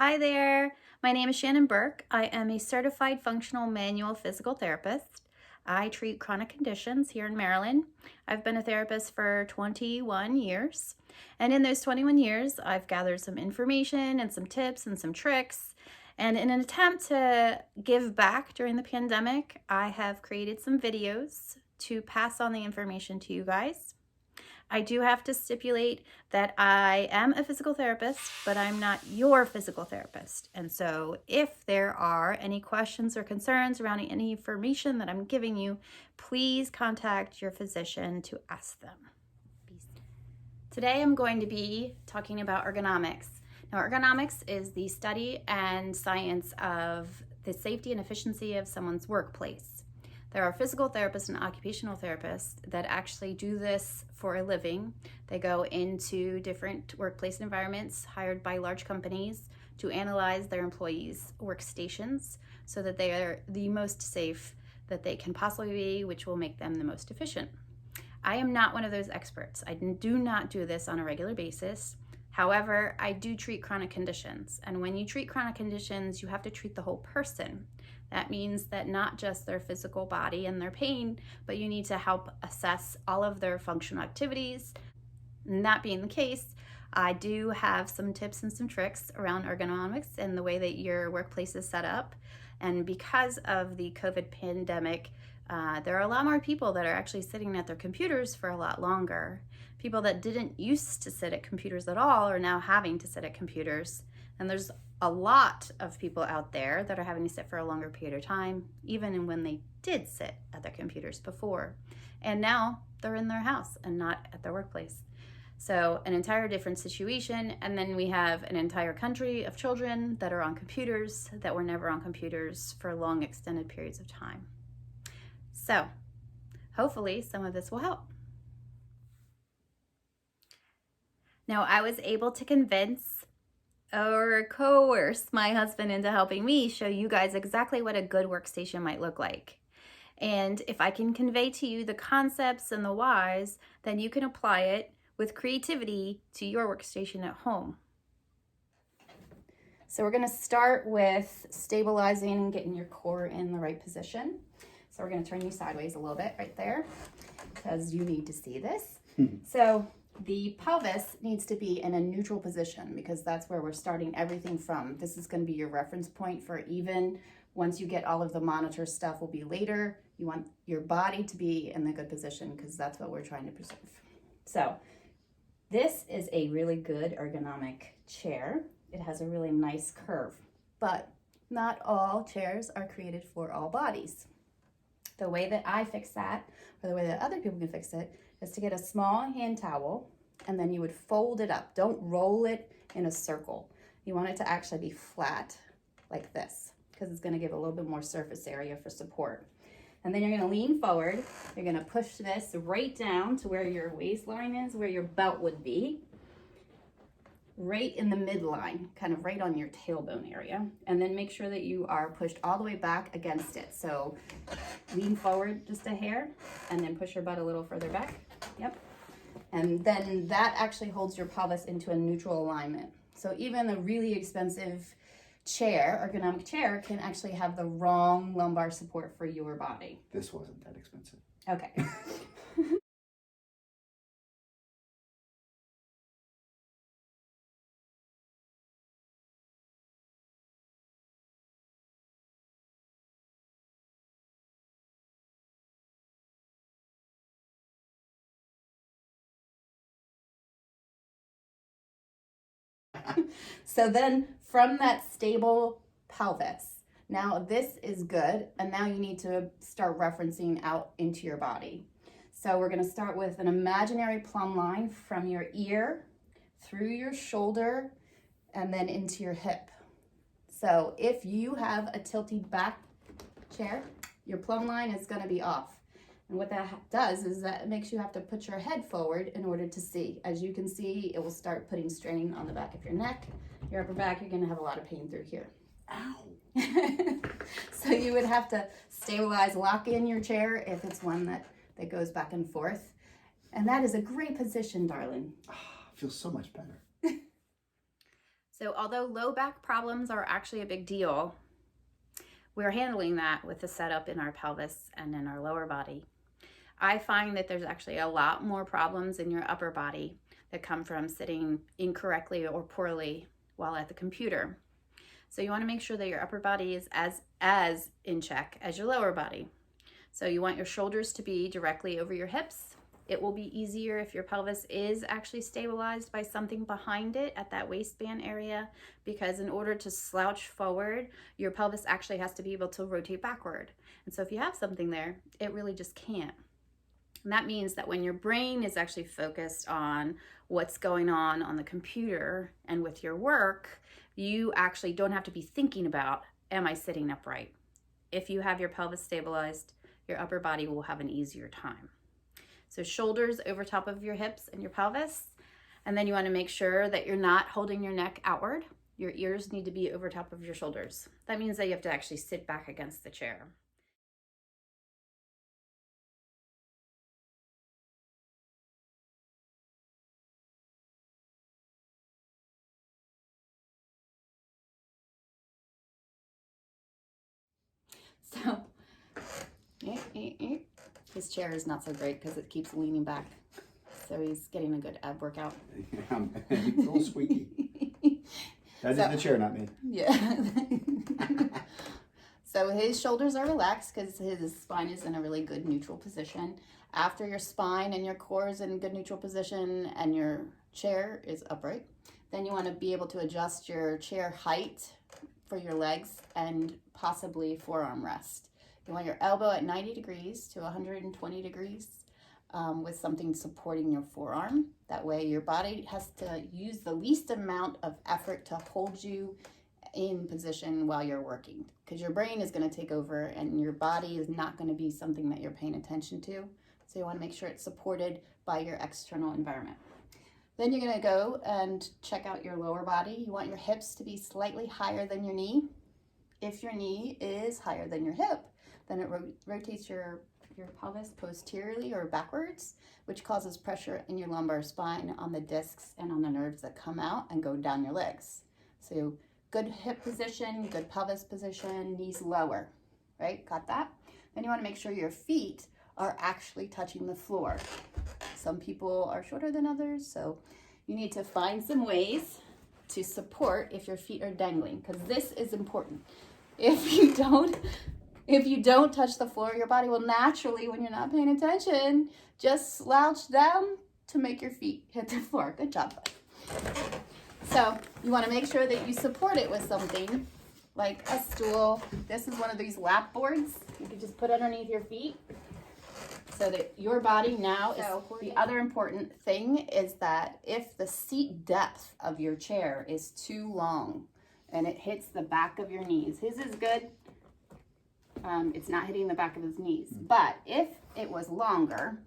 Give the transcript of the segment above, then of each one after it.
Hi there, my name is Shannon Burke. I am a certified functional manual physical therapist. I treat chronic conditions here in Maryland. I've been a therapist for 21 years, and in those 21 years, I've gathered some information and some tips and some tricks. And in an attempt to give back during the pandemic, I have created some videos to pass on the information to you guys. I do have to stipulate that I am a physical therapist, but I'm not your physical therapist. And so if there are any questions or concerns around any information that I'm giving you, please contact your physician to ask them. Today I'm going to be talking about ergonomics. Now, ergonomics is the study and science of the safety and efficiency of someone's workplace. There are physical therapists and occupational therapists that actually do this for a living. They go into different workplace environments hired by large companies to analyze their employees' workstations so that they are the most safe that they can possibly be, which will make them the most efficient. I am not one of those experts. I do not do this on a regular basis. However, I do treat chronic conditions. And when you treat chronic conditions, you have to treat the whole person. That means that not just their physical body and their pain, but you need to help assess all of their functional activities. And that being the case, I do have some tips and some tricks around ergonomics and the way that your workplace is set up. And because of the COVID pandemic, there are a lot more people that are actually sitting at their computers for a lot longer. People that didn't used to sit at computers at all are now having to sit at computers. And there's a lot of people out there that are having to sit for a longer period of time, even when they did sit at their computers before. And now they're in their house and not at their workplace. So an entire different situation. And then we have an entire country of children that are on computers that were never on computers for long extended periods of time. So hopefully some of this will help. Now, I was able to convince or coerce my husband into helping me show you guys exactly what a good workstation might look like. And if I can convey to you the concepts and the whys, then you can apply it with creativity to your workstation at home. So we're going to start with stabilizing and getting your core in the right position. So we're going to turn you sideways a little bit right there because you need to see this. So the pelvis needs to be in a neutral position because that's where we're starting everything from. This is going to be your reference point for even once you get all of the monitor stuff will be later. You want your body to be in the good position because that's what we're trying to preserve. So this is a really good ergonomic chair. It has a really nice curve, but not all chairs are created for all bodies. The way that I fix that, or the way that other people can fix it, is to get a small hand towel and then you would fold it up. Don't roll it in a circle. You want it to actually be flat like this because it's going to give a little bit more surface area for support. And then you're going to lean forward. You're going to push this right down to where your waistline is, where your belt would be. Right in the midline, kind of right on your tailbone area. And then make sure that you are pushed all the way back against it. So lean forward just a hair and then push your butt a little further back. Yep. And then that actually holds your pelvis into a neutral alignment. So even a really expensive chair, ergonomic chair, can actually have the wrong lumbar support for your body. This wasn't that expensive. Okay. So then from that stable pelvis, now this is good, and now you need to start referencing out into your body. So we're going to start with an imaginary plumb line from your ear through your shoulder and then into your hip. So if you have a tilted back chair, your plumb line is going to be off. And what that does is that it makes you have to put your head forward in order to see. As you can see, it will start putting strain on the back of your neck, your upper back. You're going to have a lot of pain through here. Ow! So you would have to stabilize, lock in your chair if it's one that goes back and forth. And that is a great position, darling. Feels so much better. So although low back problems are actually a big deal, we're handling that with the setup in our pelvis and in our lower body. I find that there's actually a lot more problems in your upper body that come from sitting incorrectly or poorly while at the computer. So you want to make sure that your upper body is as in check as your lower body. So you want your shoulders to be directly over your hips. It will be easier if your pelvis is actually stabilized by something behind it at that waistband area, because in order to slouch forward, your pelvis actually has to be able to rotate backward. And so if you have something there, it really just can't. And that means that when your brain is actually focused on what's going on the computer and with your work, you actually don't have to be thinking about, am I sitting upright? If you have your pelvis stabilized, your upper body will have an easier time. So shoulders over top of your hips and your pelvis. And then you want to make sure that you're not holding your neck outward. Your ears need to be over top of your shoulders. That means that you have to actually sit back against the chair. So, his chair is not so great because it keeps leaning back. So he's getting a good ab workout. Yeah, it's a little squeaky. That is the chair, not me. Yeah. So his shoulders are relaxed because his spine is in a really good neutral position. After your spine and your core is in good neutral position and your chair is upright, then you want to be able to adjust your chair height for your legs and possibly forearm rest. You want your elbow at 90 degrees to 120 degrees with something supporting your forearm. That way your body has to use the least amount of effort to hold you in position while you're working, because your brain is going to take over and your body is not going to be something that you're paying attention to. So you want to make sure it's supported by your external environment. Then you're going to go and check out your lower body. You want your hips to be slightly higher than your knee. If your knee is higher than your hip, then it rotates your pelvis posteriorly or backwards, which causes pressure in your lumbar spine on the discs and on the nerves that come out and go down your legs. So good hip position, good pelvis position, knees lower, right? Got that? Then you want to make sure your feet are actually touching the floor. Some people are shorter than others, so you need to find some ways to support if your feet are dangling, because this is important. If you don't touch the floor, your body will naturally, when you're not paying attention, just slouch down to make your feet hit the floor. Good job. So you want to make sure that you support it with something like a stool. This is one of these lap boards. You can just put underneath your feet so that your body now is. The other important thing is that if the seat depth of your chair is too long and it hits the back of your knees, his is good. It's not hitting the back of his knees. But if it was longer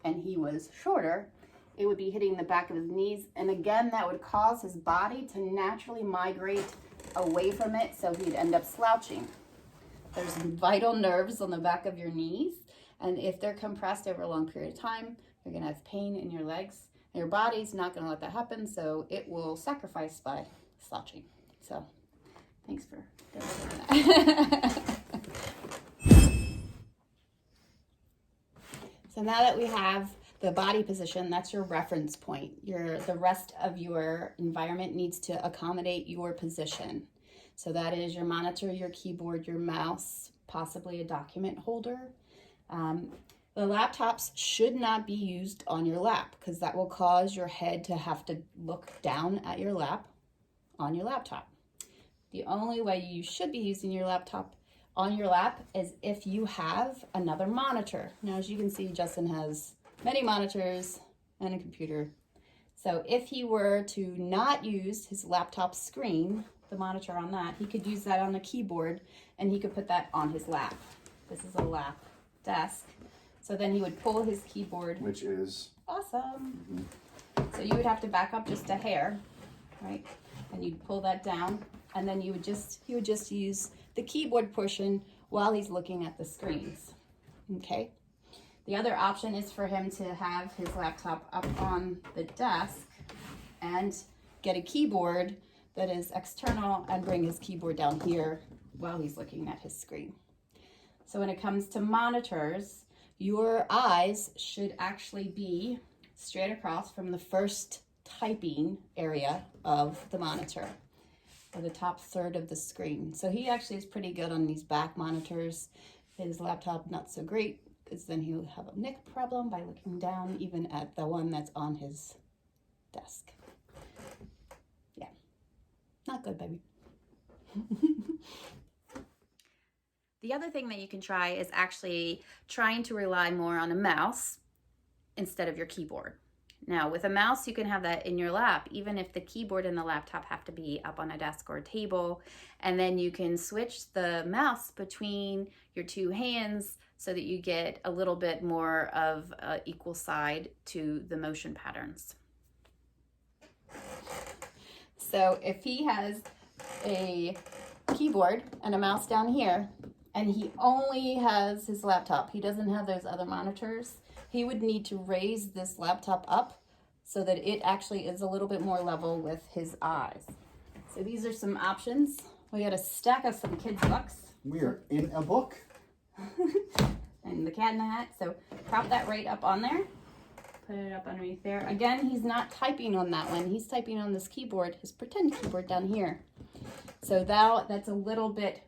and he was shorter, it would be hitting the back of his knees. And again, that would cause his body to naturally migrate away from it, so he'd end up slouching. There's vital nerves on the back of your knees, and if they're compressed over a long period of time, you're gonna have pain in your legs. And your body's not gonna let that happen, so it will sacrifice by slouching. So, thanks for that. So now that we have the body position, that's your reference point. The rest of your environment needs to accommodate your position. So that is your monitor, your keyboard, your mouse, possibly a document holder. The laptops should not be used on your lap, because that will cause your head to have to look down at your lap on your laptop. The only way you should be using your laptop on your lap is if you have another monitor. Now, as you can see, Justin has many monitors and a computer. So if he were to not use his laptop screen, the monitor on that, he could use that on a keyboard and he could put that on his lap. This is a lap desk. So then he would pull his keyboard. Which is? Awesome. So you would have to back up just a hair, right? And you'd pull that down, and then he would just use the keyboard portion while he's looking at the screens, okay? The other option is for him to have his laptop up on the desk and get a keyboard that is external and bring his keyboard down here while he's looking at his screen. So when it comes to monitors, your eyes should actually be straight across from the first typing area of the monitor, or the top third of the screen. So he actually is pretty good on these back monitors. His laptop, not so great, because then he'll have a neck problem by looking down even at the one that's on his desk. Yeah, not good, baby. The other thing that you can try is actually trying to rely more on a mouse instead of your keyboard. Now, with a mouse, you can have that in your lap, even if the keyboard and the laptop have to be up on a desk or a table. And then you can switch the mouse between your two hands so that you get a little bit more of an equal side to the motion patterns. So if he has a keyboard and a mouse down here, and he only has his laptop, he doesn't have those other monitors, he would need to raise this laptop up so that it actually is a little bit more level with his eyes. So these are some options. We got a stack of some kids' books. We are in a book. And the cat in the hat. So prop that right up on there. Put it up underneath there. Again, he's not typing on that one. He's typing on this keyboard, his pretend keyboard down here. So that's a little bit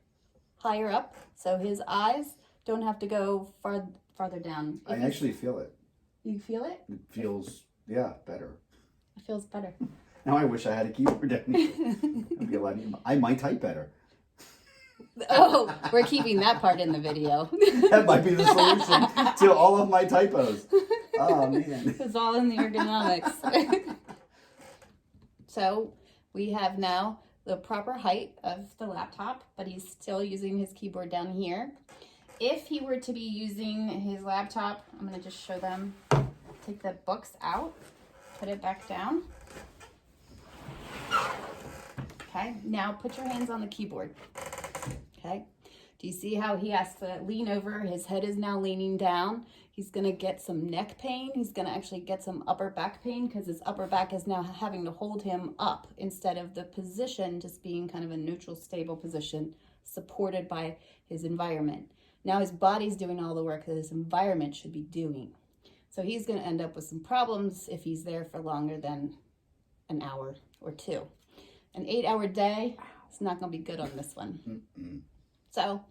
higher up. So his eyes don't have to go farther down. I actually feel it. You feel it? It feels, yeah, better. It feels better. Now I wish I had a keyboard down here. I'd be a lot easier. I might type better. Oh, we're keeping that part in the video. That might be the solution to all of my typos. Oh, man. It's all in the ergonomics. So we have now the proper height of the laptop, but he's still using his keyboard down here. If he were to be using his laptop, I'm going to just show them. Take the books out, put it back down. Okay, now put your hands on the keyboard. Okay, do you see how he has to lean over? His head is now leaning down. He's going to get some neck pain. He's going to actually get some upper back pain because his upper back is now having to hold him up instead of the position just being kind of a neutral, stable position supported by his environment. Now his body's doing all the work that his environment should be doing. So he's going to end up with some problems if he's there for longer than an hour or two. An 8-hour day, it's not going to be good on this one. Mm-mm. So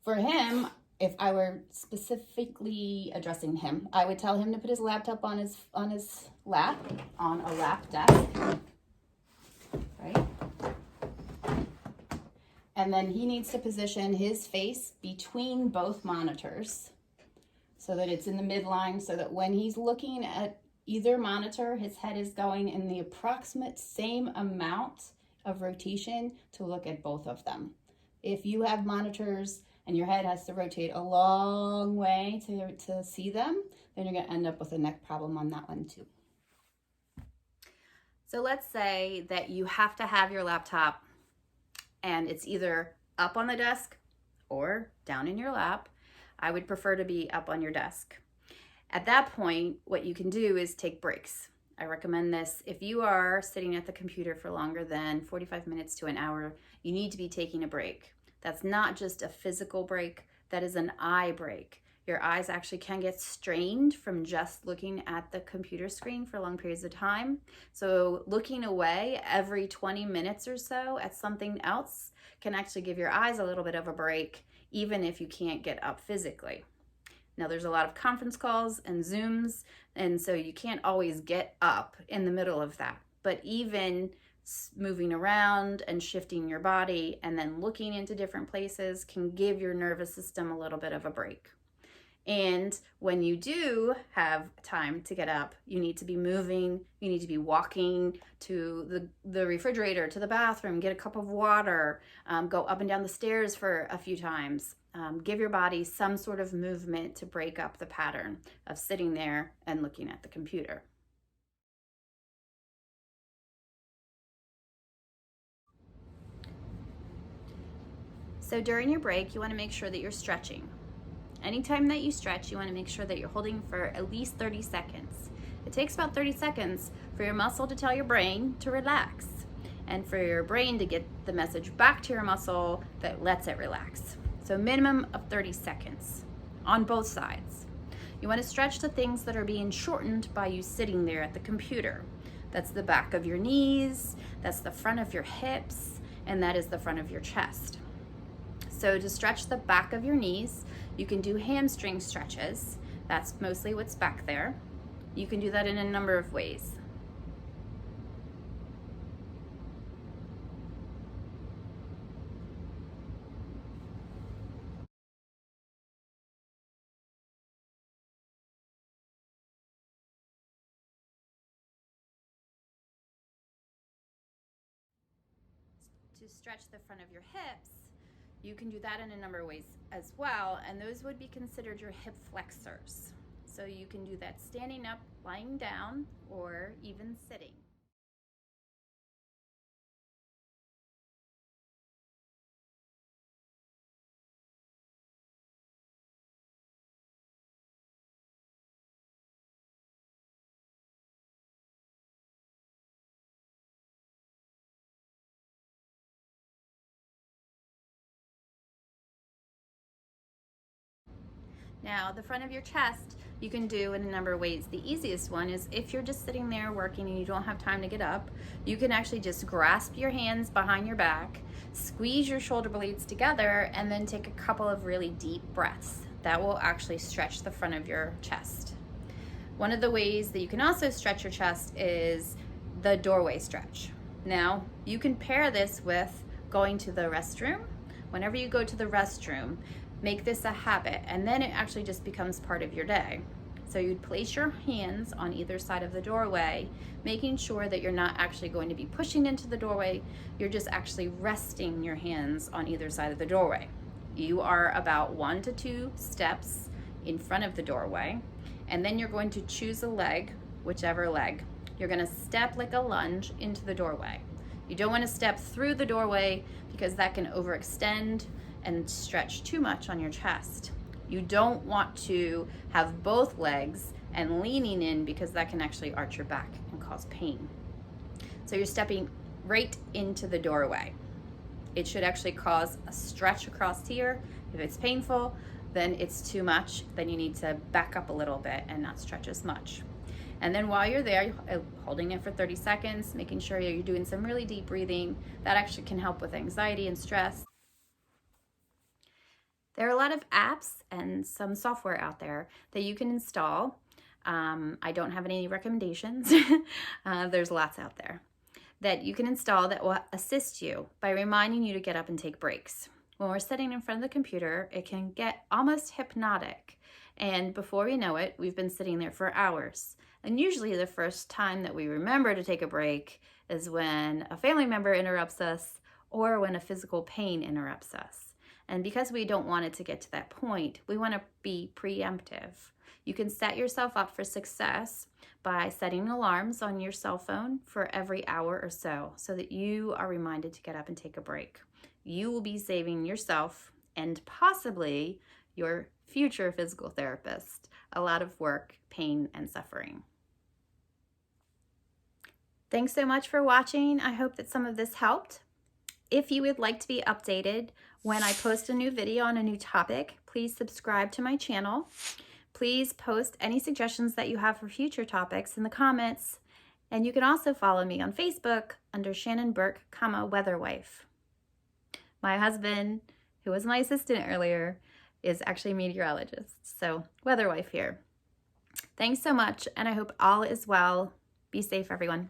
for him, if I were specifically addressing him, I would tell him to put his laptop on his lap, on a lap desk, right? And then he needs to position his face between both monitors so that it's in the midline, so that when he's looking at either monitor, his head is going in the approximate same amount of rotation to look at both of them. If you have monitors and your head has to rotate a long way to see them, then you're going to end up with a neck problem on that one too. So let's say that you have to have your laptop and it's either up on the desk or down in your lap. I would prefer to be up on your desk. At that point, what you can do is take breaks. I recommend this. If you are sitting at the computer for longer than 45 minutes to an hour, you need to be taking a break. That's not just a physical break, that is an eye break. Your eyes actually can get strained from just looking at the computer screen for long periods of time. So looking away every 20 minutes or so at something else can actually give your eyes a little bit of a break, even if you can't get up physically. Now there's a lot of conference calls and Zooms, and so you can't always get up in the middle of that. But even moving around and shifting your body and then looking into different places can give your nervous system a little bit of a break. And when you do have time to get up, you need to be moving, you need to be walking to the refrigerator, to the bathroom, get a cup of water, go up and down the stairs for a few times. Give your body some sort of movement to break up the pattern of sitting there and looking at the computer. So during your break, you want to make sure that you're stretching. Anytime that you stretch, you want to make sure that you're holding for at least 30 seconds. It takes about 30 seconds for your muscle to tell your brain to relax. and for your brain to get the message back to your muscle that lets it relax. So minimum of 30 seconds on both sides. You want to stretch the things that are being shortened by you sitting there at the computer. That's the back of your knees, that's the front of your hips, and that is the front of your chest. So to stretch the back of your knees, you can do hamstring stretches. That's mostly what's back there. You can do that in a number of ways. To stretch the front of your hips, you can do that in a number of ways as well, and those would be considered your hip flexors. So you can do that standing up, lying down, or even sitting. Now, the front of your chest, you can do in a number of ways. The easiest one is if you're just sitting there working and you don't have time to get up, you can actually just grasp your hands behind your back, squeeze your shoulder blades together, and then take a couple of really deep breaths. That will actually stretch the front of your chest. One of the ways that you can also stretch your chest is the doorway stretch. Now, you can pair this with going to the restroom. Whenever you go to the restroom, make this a habit, and then it actually just becomes part of your day. So you'd place your hands on either side of the doorway, making sure that you're not actually going to be pushing into the doorway, you're just actually resting your hands on either side of the doorway. You are about 1 to 2 steps in front of the doorway, and then you're going to choose a leg, whichever leg. You're going to step like a lunge into the doorway. You don't want to step through the doorway because that can overextend and stretch too much on your chest. You don't want to have both legs and leaning in because that can actually arch your back and cause pain. So you're stepping right into the doorway. It should actually cause a stretch across here. If it's painful, then it's too much. Then you need to back up a little bit and not stretch as much. And then while you're there, holding it for 30 seconds, making sure you're doing some really deep breathing. That actually can help with anxiety and stress. There are a lot of apps and some software out there that you can install. I don't have any recommendations. There's lots out there that you can install that will assist you by reminding you to get up and take breaks. When we're sitting in front of the computer, it can get almost hypnotic. And before we know it, we've been sitting there for hours. And usually the first time that we remember to take a break is when a family member interrupts us or when a physical pain interrupts us. And because we don't want it to get to that point, we want to be preemptive. You can set yourself up for success by setting alarms on your cell phone for every hour or so that you are reminded to get up and take a break. You will be saving yourself and possibly your future physical therapist a lot of work, pain, and suffering. Thanks so much for watching. I hope that some of this helped. If you would like to be updated when I post a new video on a new topic, please subscribe to my channel. Please post any suggestions that you have for future topics in the comments. And you can also follow me on Facebook under Shannon Burke, Weather Wife. My husband, who was my assistant earlier, is actually a meteorologist. So Weather Wife here. Thanks so much, and I hope all is well. Be safe, everyone.